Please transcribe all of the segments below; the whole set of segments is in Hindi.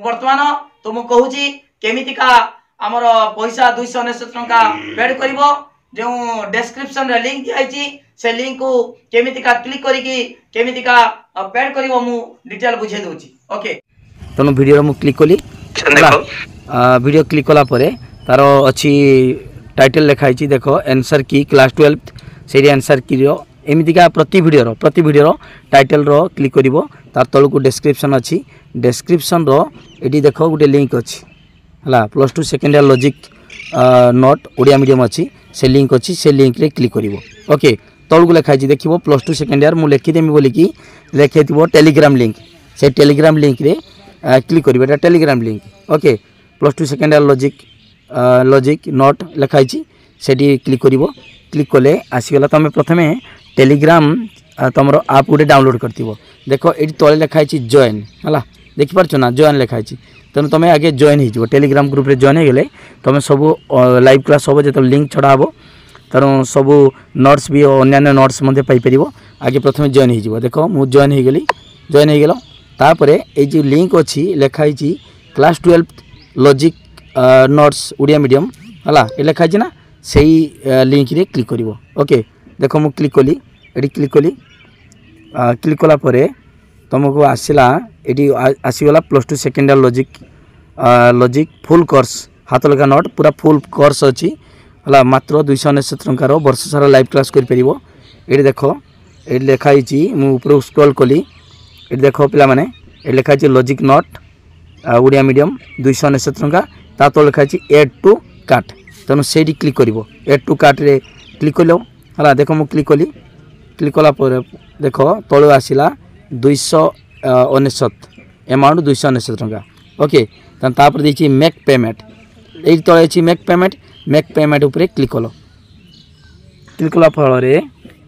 वर्तमान तुम कहूची केमितिका आमर पैसा 299 टंका पेड करिवो जो डिस्क्रिप्शन रे लिंक दिखाई से लिंक को केमितिका क्लिक करिकी केमितिका पेड करिवो मु डिटेल बुझे दोची ओके तनु वीडियो मु क्लिक कली वीडियो क्लिक कला परे तार अछि टाइटल लिखाई देखो आंसर की क्लास 12 से आंसर की एमितिका प्रति वीडियो टाइटल रो क्लिक करिवो तार तळ को डिस्क्रिप्शन अछि डिस्क्रिप्शन रो एडी देखो गोटे लिंक अछि हला +2 second year logic note Odia medium अछि से लिंक अछि से लिंक रे क्लिक करिवो ओके तळ को लिखाई देखिवो +2 सेकेंड ईयर मु लिखि देमी बोली कि लिखैतिबो टेलीग्राम लिंक से टेलीग्राम लिंक रे क्लिक करिवो एटा Telegram link okay +2 second year logic note लिखाई सेठी क्लिक करिवो क्लिक कले आसीगला तमे प्रथमे टेलीग्राम तुम आप गोटे डाउनलोड करथिबो देखो ये तले लिखाई जॉइन है देखि पारछ ना जॉइन लिखाई तेणु तुम आगे जॉइन हो टेलीग्राम ग्रुप रे जॉइन हो गले तुम सब लाइव क्लास हम जो लिंक छड़ा हम तेणु सब नोट्स भी अन्य नोट्स पाइपर आगे प्रथम जॉइन हो देखो मु जॉइन हो गली जॉइन हो गल तापर ये जो लिंक अच्छी लिखाई class 12 logic notes Odia medium है ये लिखाई ना से लिंक रे क्लिक कर ओके देखो मु क्लिक कली ये क्लिक कली क्लिक कला परे तुमको आसला ये आसीगला +2 second year logic full course हाथ लगा नोट पूरा फुल कोर्स अच्छी है मात्र 299 टंकार वर्ष सारा लाइव क्लास कर ये देखो ये लिखाई मुझे स्क्रॉल कली ये देखो पिला माने ये लिखाई लॉजिक नोट ओडिया मीडियम 299 टंका ता तो लिखाई एड टू कार्ट तेणु से क्लिक कर एड टू कार्ट रे क्लिक कल है देखो मुझे क्लिक कली क्लिक कला देखो तलू आसला 299 अमाउंट 299 टंका ओके तापर देखिए मेक पेमेंट ये तले मेक पेमेंट उपरे क्लिक कला फल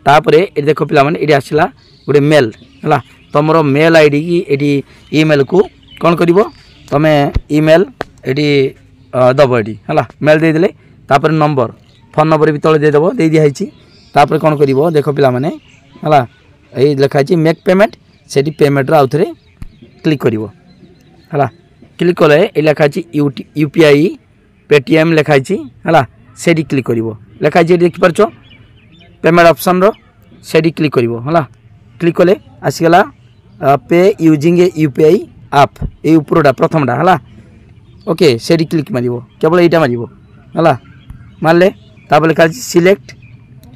तापर ये देखो पिला माने ये आसला गोटे मेल है तुम मेल आईडी की ये ईमेल को कौन कर तुम ईमेल ये दब ये है मेल देदेले तापर नंबर फोन नंबर भी तले देदेव दे दिखाई तापर कौन कर देख पिला माने है ये लिखाई मेक पेमेंट से पेमेंट आउ थे क्लिक कर है क्लिक कले ये लिखाई यूपीआई पेटीएम लिखाई है से क्लिक कर लिखाई देखिपार पेमेंट ऑप्शन रो से क्लिक कर है क्लिक कले आसीगला पे यूजिंग ए यूपीआई आप ये उपरटा प्रथमटा है ओके से क्लिक मार केवल यहाँ मार है मारे तापर लिखा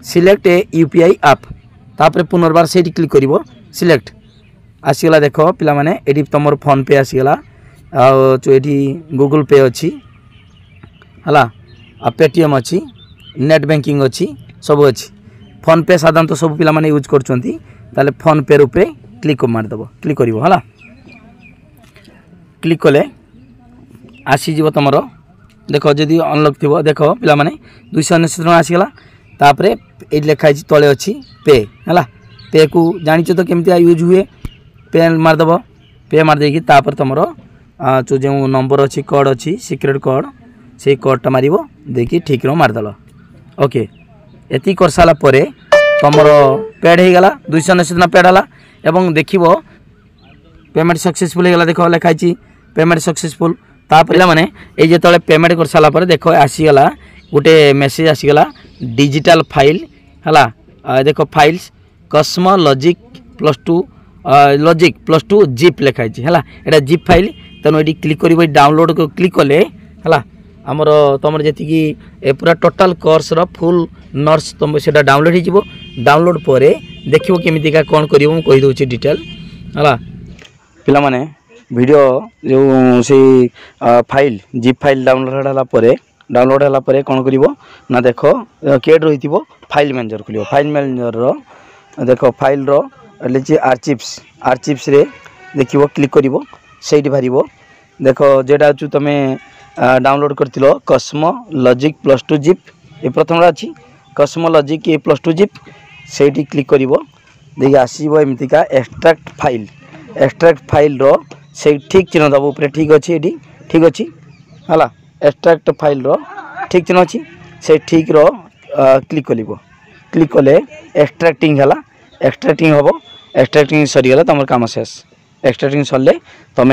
सिलेक्ट ए यूपीआई आप तापर पुनर्बार से क्लिक कर सिलेक्ट आसीगला देख पिला माने एडी तुम फोन पे आसीगला ये गूगल पे अच्छी है पेटीएम अच्छी नेट बैंकिंग अच्छी सब अच्छी फोन पे साधारणतः सब पिला माने यूज कर फोन पे रूपे क्लिक मारदेव क्लिक कर है क्लिक कले आसीज तुम देख जदि अनलक थी देख पिला माने 299 टका आसीगला तापर ये लिखाई तले अच्छी पे है पे को जानी तो केमती यूज हुए पे मारदेव पे मारदे तापर तुम जो नंबर अच्छी कोड अच्छी सिक्रेट कोड से कोडटा मार देखिए ठीक मारदेल ओके ये कर सारापर तुम पेड हो गला 299 टका पेड है एवं देख पेमेंट सक्सेसफुल हो गला देख लिखाई पेमेंट सक्सेसफुल तापर माने ये जो पेमेंट कर सारापर देख आसीगला गोटे मेसेज आसीगला डिजिटल फाइल है देख फाइल्स कस्मो लॉजिक +2 जिप लिखाई है यहाँ जिप फाइल तेणु ये क्लिक कर डाउनलोड को क्लिक कले है आमर तुम जी पूरा टोटाल कोर्स रो फुल नोट्स तुम से डाउनलोड हो डाउनलोड पर देखो केमितिका कौन कर कहीदे डिटेल है पिला माने वीडियो जो से फाइल जिप फाइल डाउनलोड है कौन कर ना देख केड रही फाइल मैनेजर खोल फाइल मैनेजर रो देख फाइल रो लिखी आर्चिप्स रे देखो क्लिक कर से बाहर देख जेटा तुम डाउनलोड कर कस्मो लॉजिक +2 जिप ये प्रथम अच्छी कस्मो लॉजिक ये +2 जिप से क्लिक कर देखिए आसो एमतीका एक्सट्रैक्ट फाइल रो से ठीक चिन्ह दब ऊपर ठीक अच्छे ये ठीक अच्छी है एक्सट्रैक्ट फाइल रो ठीक चिन्ह अच्छी से ठीक रो क्लिक क्लिक कले एक्सट्रैक्टिंग है एक्सट्रैक्टिंग हम एक्सट्रैक्टिंग सरीगला तुम कम शेष एक्सट्रैक्टिंग सरले तुम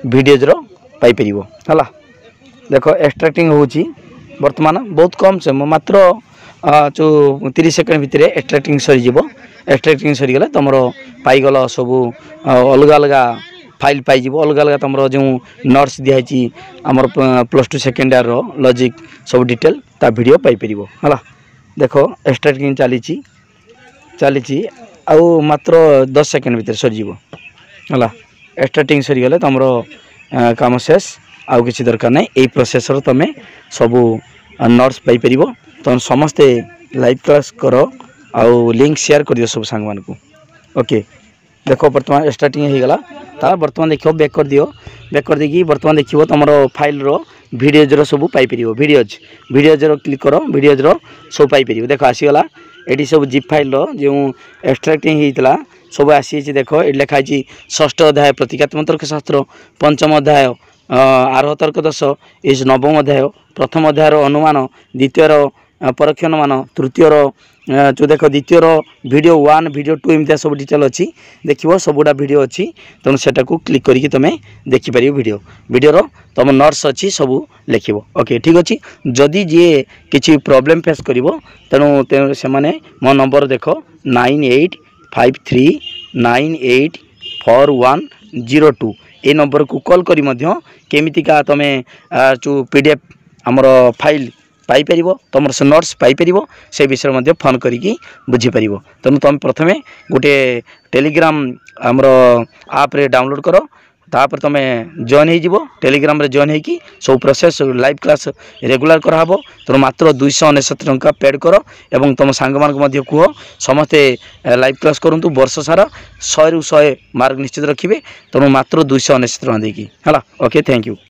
भिडियोज रो पाइपर है। देख एक्सट्राक्टिंग होची वर्तमान बहुत कम समय मात्र जो 30 सेकेंड भितर एक्सट्राक्टिंग सरीज। एक्सट्राक्टिंग सरीगले तुम पाईगल सब अलग अलग फाइल पाइज अलग अलग तुम जो नोट्स दिखाई आमर +2 सेकेंड ईयर लॉजिक सब डिटेल ता वीडियो पाइपर है। देख एक्सट्राक्टिंग चली आउ मात्र 10 सेकेंड भितर सरीज है। एक्सट्राक्टिंग सरीगले तुम काम शेष आउ किसी दरकार नहीं। यही प्रोसेस तुम सब नोट्स पाइपर तुम समस्ते लाइव क्लास कर आउ लिंक शेयर कर दियो सब सांग मान को। ओके देख बर्तमान स्टार्टिंग हो गला ता बर्तमान देखो बैक कर दियो। बैक कर देकी बर्तमान देखियो तुम फाइल रो वीडियोज रो सब पाइपर वीडियोज रो क्लिक करो वीडियोज रो सब पाइपर। देख आसीगला ये सब जिप फाइल रो जो एक्सट्राक्टिंग होता सब आसी देख ये लिखाई 6ठ अध्याय प्रतीकात्मक तर्कशास्त्र 5म अध्याय आरोह तर्क दश इस 9म अध्याय प्रथम अध्याय अनुमान द्वितीय परोक्ष अनुमान तृतीय जो देख द्वितीय वीडियो 1 वीडियो 2 एमती सब डिटेल अच्छी देखो सबुटा वीडियो अच्छी तेणु से क्लिक करके तुम देखिपर वीडियो तुम नोट्स अच्छी सब लिख। ओके ठीक अच्छे जदि जी किसी प्रॉब्लम फेस कर तेणु से मो नंबर देख 9853984102 ये नंबर को कॉल करी केमितिका तुम जो PDF आमर फाइल पाइपर तुम नोट्स पाइपर से विषय फोन करी बुझीपर। तेणु तुम प्रथमे गोटे टेलीग्राम आमर आप रे डाउनलोड कर तापर तुम जॉइन हो टेलीग्राम रे जॉइन होगी सब प्रोसेस लाइव क्लास रेगुलर कराब। तेणु मात्र 299 टंका पेड कर एवं तुम सांग मान कह समस्ते लाइव क्लास करूँ वर्ष सारा 100 ରୁ 100 मार्क निश्चित रखिए। तेणु मात्र 299 टंका देकी है। Okay thank you.